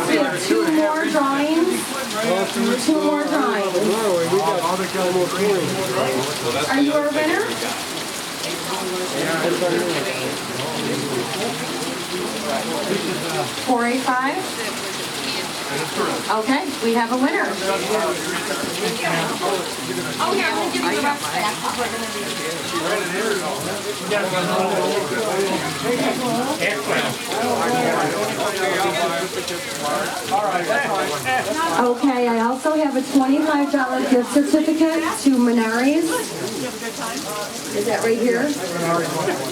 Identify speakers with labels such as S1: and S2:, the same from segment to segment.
S1: we have two more drawings. Two more drawings. Are you our winner? 485. Okay, we have a winner.
S2: Oh, here, I'm going to give you the rest back.
S1: Okay, I also have a $25 gift certificate to Menards. Is that right here?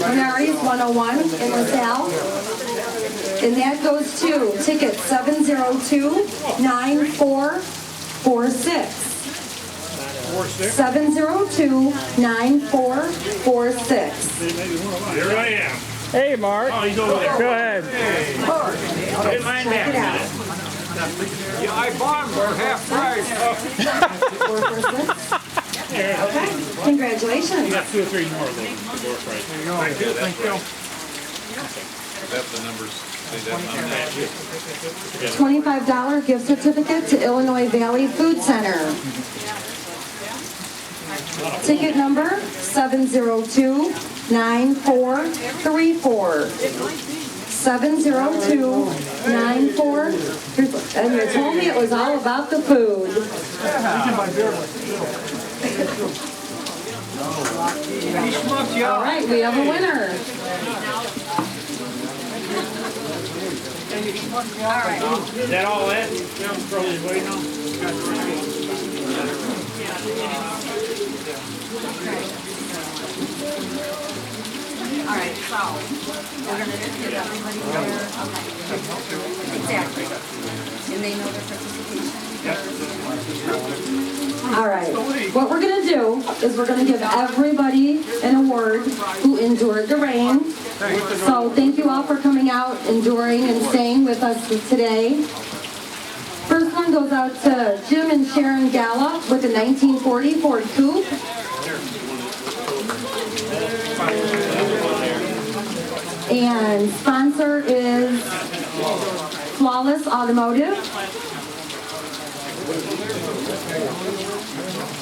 S1: Menards 101 in LaSalle. And that goes to ticket 702-9446. 702-9446.
S3: Here I am.
S4: Hey, Mark.
S3: Oh, he's over there.
S4: Go ahead.
S3: Get mine back.
S5: Yeah, I bought them for half price.
S1: Okay, congratulations.
S3: You got 2 or 3 more of those.
S5: Thank you. Thank you.
S6: That's the numbers.
S1: $25 gift certificate to Illinois Valley Food Center. Ticket number 702-9434. 702-9434. And you told me it was all about the food. All right, we have a winner.
S3: Is that all that? Probably waiting on.
S2: All right, so we're going to get everybody there. Okay. Exactly. And they know their participation.
S1: All right. What we're going to do is we're going to give everybody an award who endured the rain. So thank you all for coming out, enduring, and staying with us today. First one goes out to Jim and Sharon Gala with a 1940 Ford Coupe. And sponsor is Flawless Automotive.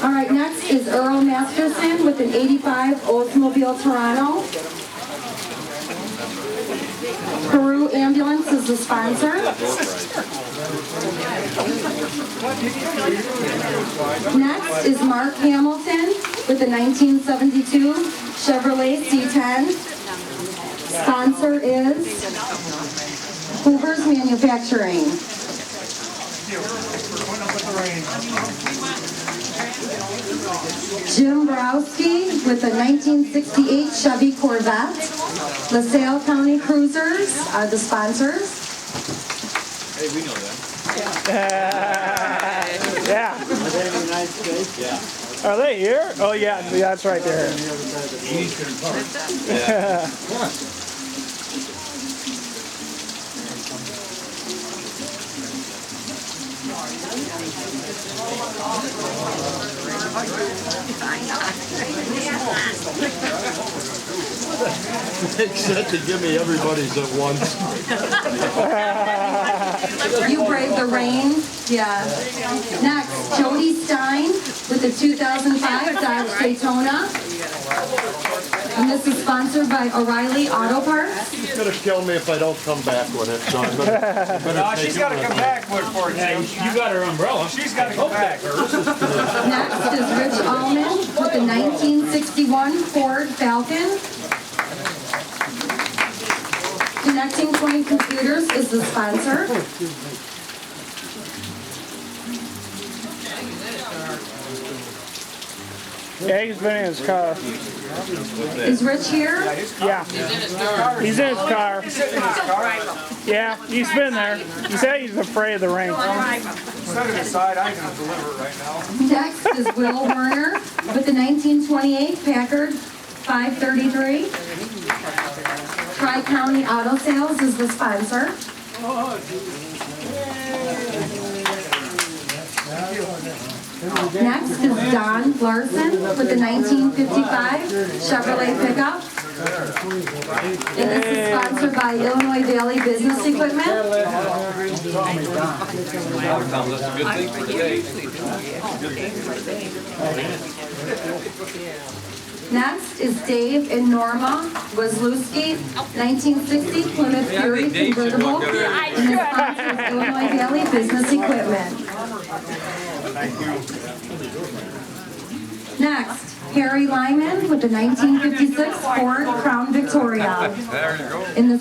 S1: All right, next is Earl Masterson with an 85 Oldsmobile Toronto. Peru Ambulance is the sponsor. Next is Mark Hamilton with a 1972 Chevrolet C10. Sponsor is Hoover's Manufacturing. Jim Borowski with a 1968 Chevy Corvette. LaSalle County Cruisers are the sponsors.
S6: Hey, we know that.
S4: Yeah. Are they here? Oh, yeah, that's right there.
S7: Makes sense to give me everybody's at once.
S1: You braved the rain. Yeah. Next, Jody Stein with the 2005 Dodge Daytona. And this is sponsored by O'Reilly Auto Parts.
S7: She's gonna kill me if I don't come back with it, so I better
S5: No,
S7: take
S5: she's
S7: it
S5: got to
S7: with
S5: come
S7: me.
S5: back with for it, Jim.
S3: You got her umbrella.
S5: She's got to come back.
S1: Next is Rich Allman with the 1961 Ford Falcon. Connecting Point Computers is the sponsor.
S4: Yeah, he's been in his car.
S1: Is Rich here?
S4: Yeah. He's in his car. Yeah, he's been there. He said he's afraid of the rain.
S5: Set it aside. I can deliver it right now.
S1: Next is Will Werner with the 1928 Packard 533. Tri-County Auto Sales is the sponsor. Next is Don Larson with the 1955 Chevrolet pickup. And this is sponsored by Illinois Valley Business Equipment.
S6: Tom, that's a good thing for today.
S1: Next is Dave and Norma Wazlewski, 1960 Plymouth Fury convertible. And this sponsors Illinois Valley Business Equipment. Next, Harry Lyman with the 1956 Ford Crown Victoria.
S6: There you go.
S1: In the